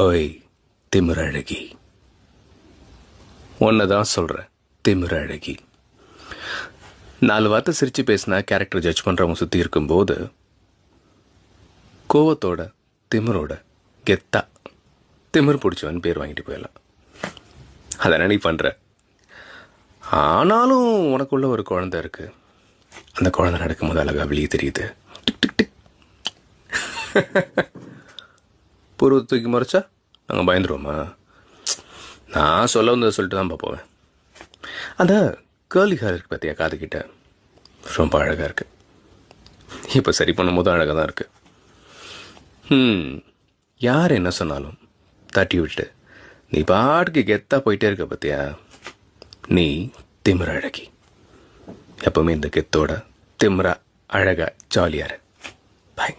ஓய் திமிர அழகி, ஒன்னதான் சொல்கிறேன். திமிர அழகி. 4 வார்த்தை சிரித்து பேசினா கேரக்டர் ஜட்ஜ் பண்ணுறவங்க சுற்றி இருக்கும்போது கோவத்தோட திமிரோட கெத்தா திமிர் பிடிச்சவன் பேர் வாங்கிட்டு போயிடலாம். அதை நீ பண்ணுற. ஆனாலும் உனக்குள்ள ஒரு குழந்தை இருக்கு. அந்த குழந்தை நடக்கும்போது அழகா வெளியே தெரியுது. Tick tick tick. பூர்வத்தை தூக்கி முறைச்சா நாங்கள் பயந்துருவோமா? நான் சொல்ல வந்ததை சொல்லிட்டு தான் பார்ப்போவேன். அந்த கேர்லி ஹேர் இருக்கு பார்த்தியா, காதுகிட்ட ரொம்ப அழகாக இருக்கு. இப்போ சரி பண்ணும்போது அழகாக தான் இருக்கு. யார் என்ன சொன்னாலும் தட்டி விட்டு நீ பாட்டுக்கு கெத்தா போயிட்டே இருக்க பார்த்தியா, நீ திமிர அழகி. எப்பவுமே இந்த கெத்தோட திமிரா அழகா ஜாலியாரு. பாய்.